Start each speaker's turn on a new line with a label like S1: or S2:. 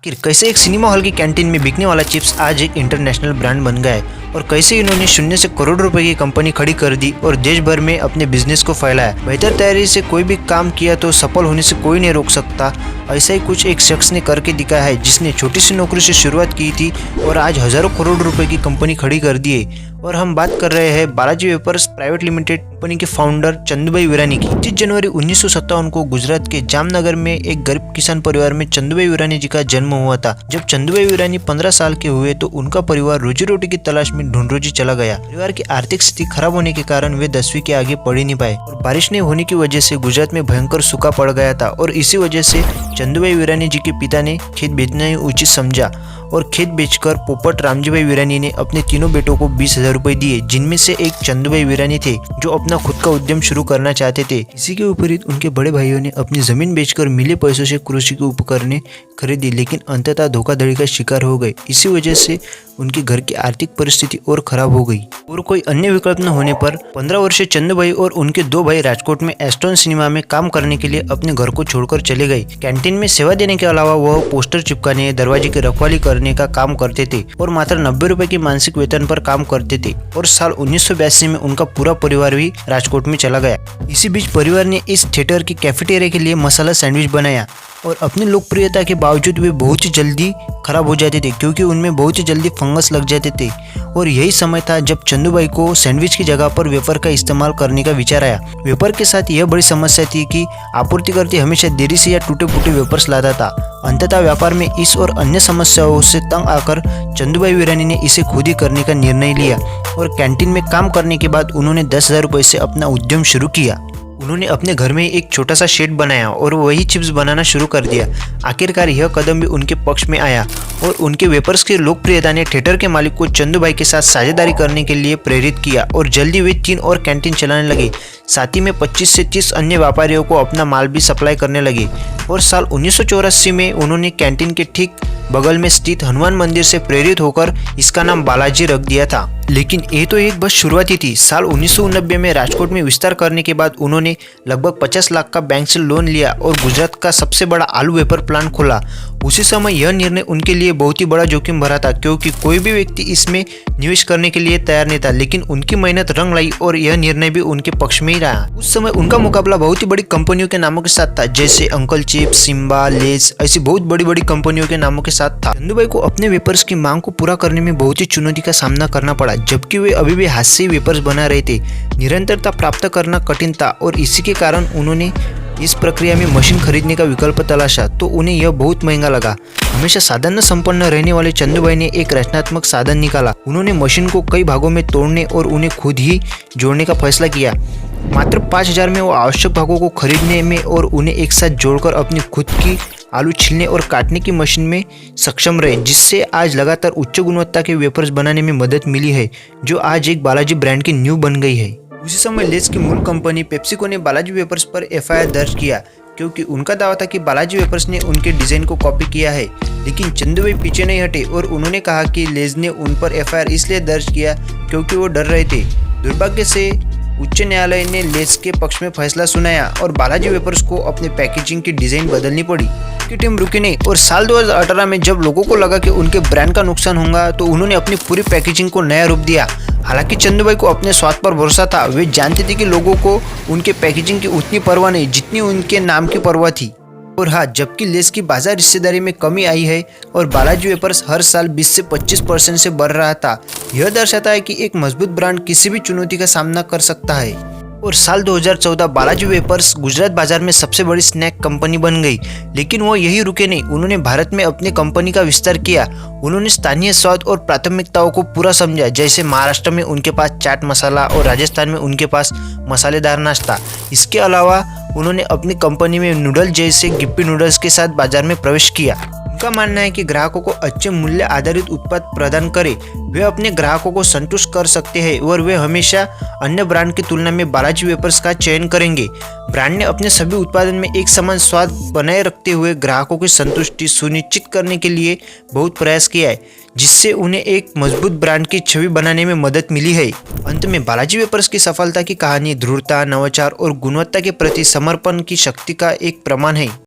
S1: आखिर कैसे एक सिनेमा हॉल की कैंटीन में बिकने वाला चिप्स आज एक इंटरनेशनल ब्रांड बन गया है और कैसे इन्होंने शून्य से करोड़ रुपए की कंपनी खड़ी कर दी और देश भर में अपने बिजनेस को फैलाया। बेहतर तैयारी से कोई भी काम किया तो सफल होने से कोई नहीं रोक सकता। ऐसा ही कुछ एक शख्स ने करके दिखाया है जिसने छोटी सी नौकरी से शुरुआत की थी और आज हजारों करोड़ रुपए की कंपनी खड़ी कर दी है। और हम बात कर रहे हैं Balaji wafers private limited company के फाउंडर चंदूभाई वीरानी की। 25 जनवरी 1957 को गुजरात के जामनगर में एक गरीब किसान परिवार में चंदूभाई वीरानी जी का जन्म हुआ था। जब चंदूभाई वीरानी 15 साल के हुए तो उनका परिवार रोजी रोटी की तलाश में ढूंढरोजी चला गया। परिवार की आर्थिक स्थिति खराब होने के कारण वे 10वीं के आगे पढ़ ही नहीं पाए और बारिश नहीं होने की वजह से गुजरात में भयंकर सूखा पड़ गया था और इसी वजह से चंदूभाई वीरानी जी के पिता ने खेत बेचना ही उचित समझा और खेत बेचकर पोपट रामजीभाई वीरानी ने अपने तीनों बेटों को 20,000 रुपए दिए, जिनमें से एक चंदूभाई वीरानी थे जो अपना खुद का उद्यम शुरू करना चाहते थे। इसी के विपरीत उनके बड़े भाइयों ने अपनी जमीन बेचकर मिले पैसों से कृषि के उपकरण खरीदी, लेकिन अंततः धोखाधड़ी का शिकार हो गए। इसी वजह से उनके घर की आर्थिक परिस्थिति और खराब हो गई और कोई अन्य विकल्प न होने पर 15 वर्षीय चंदूभाई और उनके 2 भाई राजकोट में एस्टोन सिनेमा में काम करने के लिए अपने घर को छोड़कर चले गए। कैंटीन में सेवा देने के अलावा वह पोस्टर चिपकाने, दरवाजे की रखवाली करने का काम करते थे और मात्र 90 रुपए की मासिक वेतन पर काम करते थे। और साल 1982 में उनका पूरा परिवार भी राजकोट में चला गया। इसी बीच परिवार ने इस थिएटर की कैफेटेरिया के लिए मसाला सैंडविच बनाया और अपनी लोकप्रियता के बावजूद वे बहुत ही जल्दी खराब हो जाते थे क्योंकि उनमें बहुत ही जल्दी फंगस लग जाते थे। और यही समय था जब चंदूभाई को सैंडविच की जगह पर वेफर का इस्तेमाल करने का विचार आया। वेफर के साथ यह बड़ी समस्या थी कि आपूर्तिकर्ता हमेशा देरी से या टूटे फूटे वेफर्स लाता था। अंततः व्यापार में इस और अन्य समस्याओं से तंग आकर चंदूभाई वीरानी ने इसे खुद ही करने का निर्णय लिया और कैंटीन में काम करने के बाद उन्होंने 10,000 रुपये से अपना उद्यम शुरू किया। उन्होंने अपने घर में एक छोटा सा शेड बनाया और वही चिप्स बनाना शुरू कर दिया। आखिरकार यह कदम भी उनके पक्ष में आया और उनके वेपर्स की लोकप्रियता ने थिएटर के मालिक को चंदूभाई के साथ साझेदारी करने के लिए प्रेरित किया और जल्दी वे 3 और कैंटीन चलाने लगे। साथ ही में 25 से 30 अन्य व्यापारियों को अपना माल भी सप्लाई करने लगे और साल 1984 में उन्होंने कैंटीन के ठीक बगल में स्थित हनुमान मंदिर से प्रेरित होकर इसका नाम बालाजी रख दिया था। लेकिन ये तो एक बस शुरुआत ही थी। साल 1990 में राजकोट में विस्तार करने के बाद उन्होंने लगभग 50 लाख का बैंक से लोन लिया और गुजरात का सबसे बड़ा आलू वेपर प्लांट खोला। उसी समय यह निर्णय उनके लिए बहुत ही बड़ा जोखिम भरा था क्योंकि कोई भी व्यक्ति इसमें निवेश करने के लिए तैयार नहीं था, लेकिन उनकी मेहनत रंग लाई और यह निर्णय भी उनके पक्ष में ही रहा। उस समय उनका मुकाबला बहुत ही बड़ी कंपनियों के नामों के साथ था, जैसे अंकल चिप्स, सिम्बा, लेज, ऐसी बहुत बड़ी बड़ी कंपनियों के नामों के साथ था। चंदूभाई को अपने वेपर्स की मांग को पूरा करने में बहुत ही चुनौती का सामना करना पड़ा, जबकि वे अभी भी हाथ से वेपर्स बना रहे थे। निरंतरता प्राप्त करना कठिन था और इसी के कारण उन्होंने इस प्रक्रिया में मशीन खरीदने का विकल्प तलाशा तो उन्हें यह बहुत महंगा लगा। हमेशा साधन संपन्न रहने वाले चंदूभाई ने एक रचनात्मक साधन निकाला। उन्होंने मशीन को कई भागों में तोड़ने और उन्हें खुद ही जोड़ने का फैसला किया। मात्र 5,000 में वो आवश्यक भागों को खरीदने में और उन्हें एक साथ जोड़कर अपनी खुद की आलू छीलने और काटने की मशीन में सक्षम रहे, जिससे आज लगातार उच्च गुणवत्ता के वेफर्स बनाने में मदद मिली है, जो आज एक बालाजी ब्रांड की नींव बन गई है। उसी समय लेज की मूल कंपनी पेप्सिको ने बालाजी वेपर्स पर FIR दर्ज किया क्योंकि उनका दावा था कि बालाजी वेपर्स ने उनके डिजाइन को कॉपी किया है। लेकिन चंदूभाई पीछे नहीं हटे और उन्होंने कहा कि लेज ने उन पर FIR इसलिए दर्ज किया क्योंकि वो डर रहे थे। दुर्भाग्य से उच्च न्यायालय ने लेज के पक्ष में फैसला सुनाया और बालाजी वेपर्स को अपने पैकेजिंग की डिजाइन बदलनी पड़ी। उनकी टीम रुकी नहीं और साल 2018 में जब लोगों को लगा कि उनके ब्रांड का नुकसान होगा तो उन्होंने अपनी पूरी पैकेजिंग को नया रूप दिया। हालांकि चंदूभाई को अपने स्वाद पर भरोसा था। वे जानते थे कि लोगों को उनके पैकेजिंग की उतनी परवाह नहीं जितनी उनके नाम की परवाह थी। और हाँ, जबकि लेज की बाजार हिस्सेदारी में कमी आई है और बालाजी वेपर्स हर साल 20 से 25% से बढ़ रहा था, यह दर्शाता है कि एक मजबूत ब्रांड किसी भी चुनौती का सामना कर सकता है। और साल 2014 बालाजी वेपर्स गुजरात बाजार में सबसे बड़ी स्नैक कंपनी बन गई। लेकिन वो यही रुके नहीं, उन्होंने भारत में अपनी कंपनी का विस्तार किया। उन्होंने स्थानीय स्वाद और प्राथमिकताओं को पूरा समझा, जैसे महाराष्ट्र में उनके पास चाट मसाला और राजस्थान में उनके पास मसालेदार नाश्ता। इसके अलावा उन्होंने अपनी कंपनी में नूडल जैसे गिप्पी नूडल्स के साथ बाजार में प्रवेश किया। उनका मानना है कि ग्राहकों को अच्छे मूल्य आधारित उत्पाद प्रदान करें। वे अपने ग्राहकों को संतुष्ट कर सकते हैं और वे हमेशा अन्य ब्रांड की तुलना में बालाजी वेपर्स का चयन करेंगे। ब्रांड ने अपने सभी उत्पादन में एक समान स्वाद बनाए रखते हुए ग्राहकों की संतुष्टि सुनिश्चित करने के लिए बहुत प्रयास किया है, जिससे उन्हें एक मजबूत ब्रांड की छवि बनाने में मदद मिली है। अंत में बालाजी वेपर्स की सफलता की कहानी दृढ़ता, नवाचार और गुणवत्ता के प्रति समर्पण की शक्ति का एक प्रमाण है।